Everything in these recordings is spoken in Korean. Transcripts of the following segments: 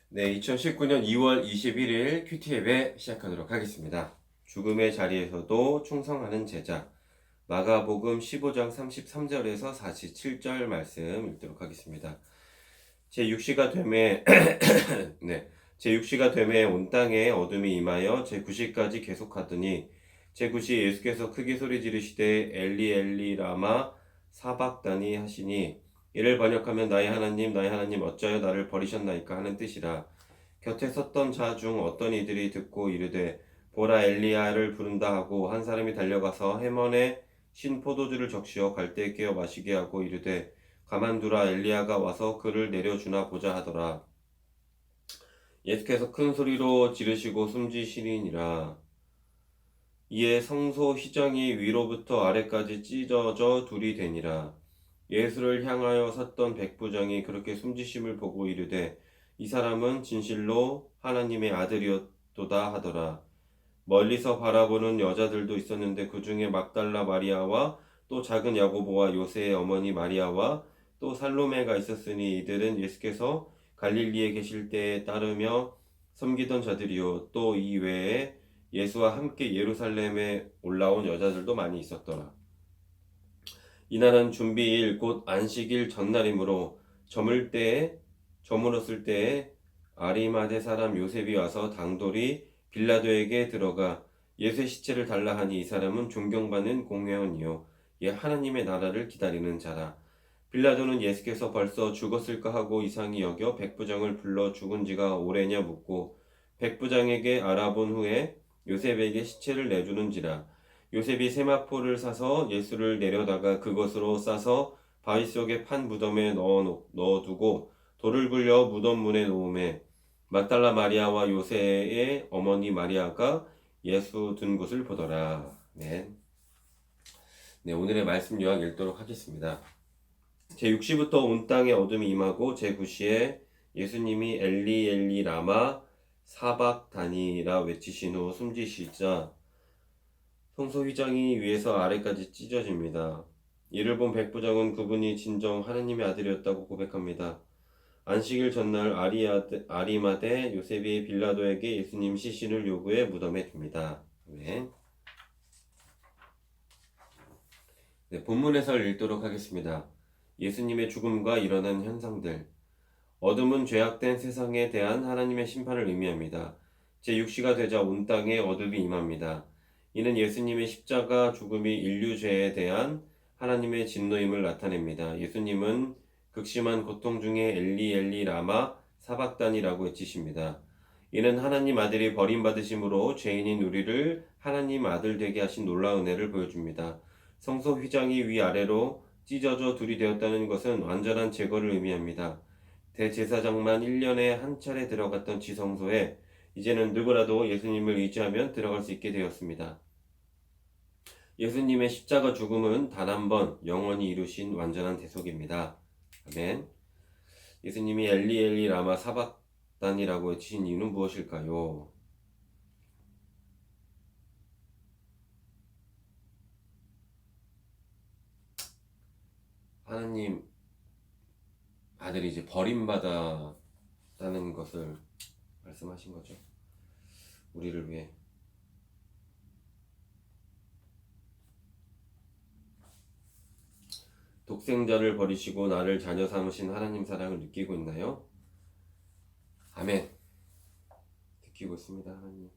네, 2019년 2월 21일 큐티앱에 시작하도록 하겠습니다. 죽음의 자리에서도 충성하는 제자. 마가복음 15장 33절에서 47절 말씀 읽도록 하겠습니다. 제6시가 되매 네, 제6시가 되매 온 땅에 어둠이 임하여 제9시까지 계속하더니 제9시 예수께서 크게 소리 지르시되 엘리 엘리 라마 사박다니 하시니 이를 번역하면 나의 하나님 어찌하여 나를 버리셨나이까 하는 뜻이라. 곁에 섰던 자 중 어떤 이들이 듣고 이르되 보라 엘리야를 부른다 하고 한 사람이 달려가서 해먼에 신 포도주를 적시어 갈대에 깨어 마시게 하고 이르되 가만두라 엘리야가 와서 그를 내려주나 보자 하더라. 예수께서 큰 소리로 지르시고 숨지시니라. 이에 성소 휘장이 위로부터 아래까지 찢어져 둘이 되니라. 예수를 향하여 섰던 백부장이 그렇게 숨지심을 보고 이르되 이 사람은 진실로 하나님의 아들이었도다 하더라. 멀리서 바라보는 여자들도 있었는데 그 중에 막달라 마리아와 또 작은 야고보와 요새의 어머니 마리아와 또 살로메가 있었으니 이들은 예수께서 갈릴리에 계실 때에 따르며 섬기던 자들이요 또 이 외에 예수와 함께 예루살렘에 올라온 여자들도 많이 있었더라. 이날은 준비일 곧 안식일 전날이므로 저물었을 때에 아리마대 사람 요셉이 와서 당돌이 빌라도에게 들어가 예수의 시체를 달라 하니 이 사람은 존경받는 공회원이요 예 하나님의 나라를 기다리는 자라. 빌라도는 예수께서 벌써 죽었을까 하고 이상히 여겨 백부장을 불러 죽은 지가 오래냐 묻고 백부장에게 알아본 후에 요셉에게 시체를 내주는지라. 요셉이 세마포를 사서 예수를 내려다가 그것으로 싸서 바위 속에 판 무덤에 넣어두고 돌을 굴려 무덤 문에 놓음에 막달라 마리아와 요새의 어머니 마리아가 예수 둔 곳을 보더라. 네. 네, 오늘의 말씀 요약 읽도록 하겠습니다. 제6시부터 온 땅에 어둠이 임하고 제9시에 예수님이 엘리 엘리 라마 사박다니라 외치신 후 숨지시자 성소 휘장이 위에서 아래까지 찢어집니다. 이를 본 백부장은 그분이 진정 하나님의 아들이었다고 고백합니다. 안식일 전날 아리마대 요셉이 빌라도에게 예수님 시신을 요구해 무덤에 둡니다. 네. 네, 본문 해설 읽도록 하겠습니다. 예수님의 죽음과 일어난 현상들. 어둠은 죄악된 세상에 대한 하나님의 심판을 의미합니다. 제6시가 되자 온 땅에 어둠이 임합니다. 이는 예수님의 십자가 죽음이 인류 죄에 대한 하나님의 진노임을 나타냅니다. 예수님은 극심한 고통 중에 엘리 엘리 라마 사박단이라고 외치십니다. 이는 하나님 아들이 버림받으심으로 죄인인 우리를 하나님 아들 되게 하신 놀라운 은혜를 보여줍니다. 성소 휘장이 위아래로 찢어져 둘이 되었다는 것은 완전한 제거를 의미합니다. 대제사장만 1년에 한 차례 들어갔던 지성소에 이제는 누구라도 예수님을 의지하면 들어갈 수 있게 되었습니다. 예수님의 십자가 죽음은 단 한 번 영원히 이루신 완전한 대속입니다. 아멘. 예수님이 엘리 엘리 라마 사박단이라고 외치신 이유는 무엇일까요? 하나님 아들이 이제 버림받았다는 것을 말씀하신 거죠. 우리를 위해. 독생자를 버리시고 나를 자녀 삼으신 하나님 사랑을 느끼고 있나요? 아멘. 느끼고 있습니다, 하나님.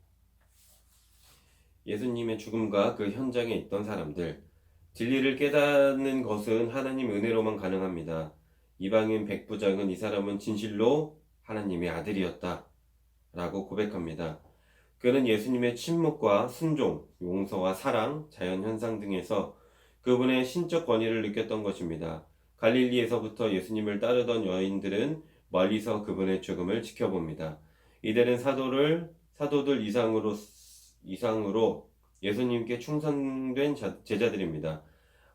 예수님의 죽음과 그 현장에 있던 사람들, 진리를 깨닫는 것은 하나님 은혜로만 가능합니다. 이방인 백부장은 이 사람은 진실로 하나님의 아들이었다 라고 고백합니다. 그는 예수님의 침묵과 순종, 용서와 사랑, 자연현상 등에서 그분의 신적 권위를 느꼈던 것입니다. 갈릴리에서부터 예수님을 따르던 여인들은 멀리서 그분의 죽음을 지켜봅니다. 이들은 사도들 이상으로 예수님께 충성된 제자들입니다.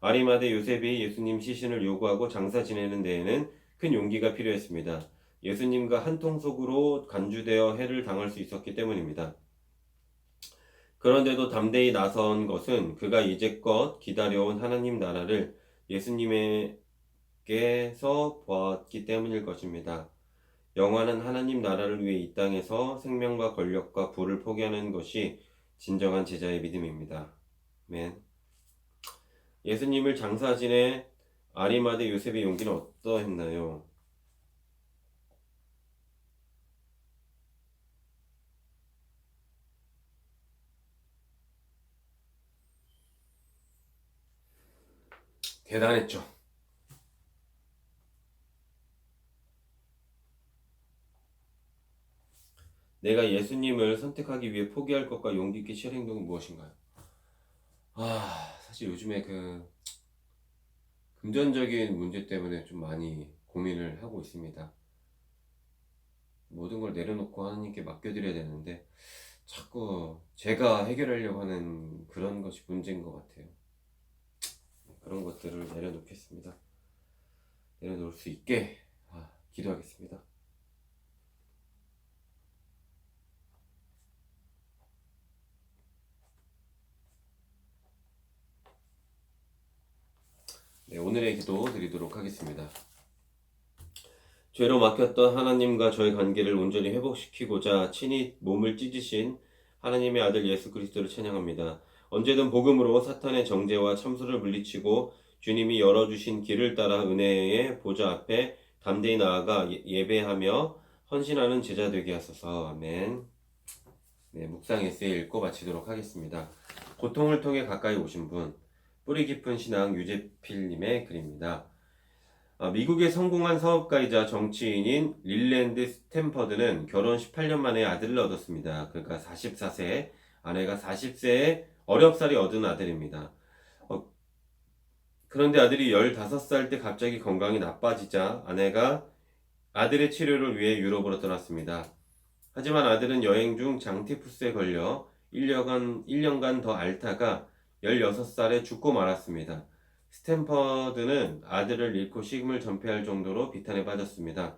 아리마대 요셉이 예수님 시신을 요구하고 장사 지내는 데에는 큰 용기가 필요했습니다. 예수님과 한통속으로 간주되어 해를 당할 수 있었기 때문입니다. 그런데도 담대히 나선 것은 그가 이제껏 기다려온 하나님 나라를 예수님께서 보았기 때문일 것입니다. 영원한 하나님 나라를 위해 이 땅에서 생명과 권력과 부를 포기하는 것이 진정한 제자의 믿음입니다. 아멘. 예수님을 장사 지낸 아리마대 요셉의 용기는 어떠했나요? 대단했죠. 내가 예수님을 선택하기 위해 포기할 것과 용기 있게 취할 행동은 무엇인가요? 사실 요즘에 금전적인 문제 때문에 좀 많이 고민을 하고 있습니다. 모든 걸 내려놓고 하나님께 맡겨드려야 되는데 자꾸 제가 해결하려고 하는 그런 것이 문제인 것 같아요. 그런 것들을 내려놓겠습니다. 내려놓을 수 있게 기도하겠습니다. 네, 오늘의 기도 드리도록 하겠습니다. 죄로 막혔던 하나님과 저의 관계를 온전히 회복시키고자 친히 몸을 찢으신 하나님의 아들 예수 그리스도를 찬양합니다. 언제든 복음으로 사탄의 정죄와 참소를 물리치고 주님이 열어주신 길을 따라 은혜의 보좌 앞에 담대히 나아가 예배하며 헌신하는 제자 되게 하소서. 아멘. 네, 묵상 에세이 읽고 마치도록 하겠습니다. 고통을 통해 가까이 오신 분, 뿌리 깊은 신앙 유재필님의 글입니다. 미국의 성공한 사업가이자 정치인인 릴랜드 스탠퍼드는 결혼 18년 만에 아들을 얻었습니다. 그러니까 44세, 아내가 40세에 어렵사리 얻은 아들입니다. 그런데 아들이 15살 때 갑자기 건강이 나빠지자 아내가 아들의 치료를 위해 유럽으로 떠났습니다. 하지만 아들은 여행 중 장티푸스에 걸려 1년간 더 앓다가 16살에 죽고 말았습니다. 스탠퍼드는 아들을 잃고 식음을 전폐할 정도로 비탄에 빠졌습니다.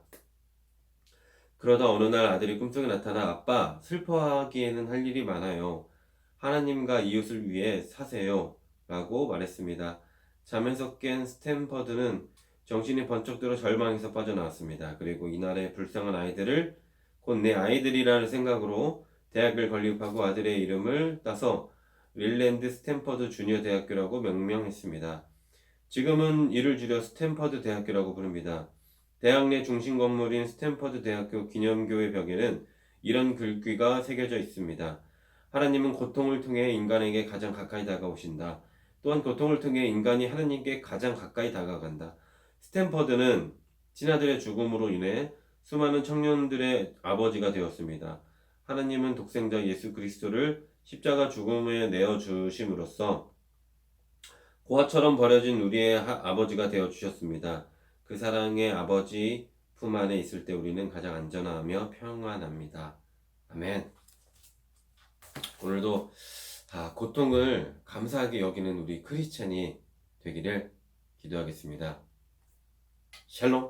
그러다 어느 날 아들이 꿈속에 나타나 아빠, 슬퍼하기에는 할 일이 많아요. 하나님과 이웃을 위해 사세요. 라고 말했습니다. 잠에서 깬 스탠퍼드는 정신이 번쩍 들어 절망에서 빠져나왔습니다. 그리고 이날의 불쌍한 아이들을 곧 내 아이들이라는 생각으로 대학을 건립하고 아들의 이름을 따서 릴랜드 스탠퍼드 주니어 대학교라고 명명했습니다. 지금은 이를 줄여 스탠퍼드 대학교라고 부릅니다. 대학 내 중심 건물인 스탠퍼드 대학교 기념교회 벽에는 이런 글귀가 새겨져 있습니다. 하나님은 고통을 통해 인간에게 가장 가까이 다가오신다. 또한 고통을 통해 인간이 하나님께 가장 가까이 다가간다. 스탠퍼드는 친아들의 죽음으로 인해 수많은 청년들의 아버지가 되었습니다. 하나님은 독생자 예수 그리스도를 십자가 죽음에 내어주심으로써 고아처럼 버려진 우리의 아버지가 되어주셨습니다. 그 사랑의 아버지 품 안에 있을 때 우리는 가장 안전하며 평안합니다. 아멘. 오늘도 고통을 감사하게 여기는 우리 크리스찬이 되기를 기도하겠습니다. 샬롬.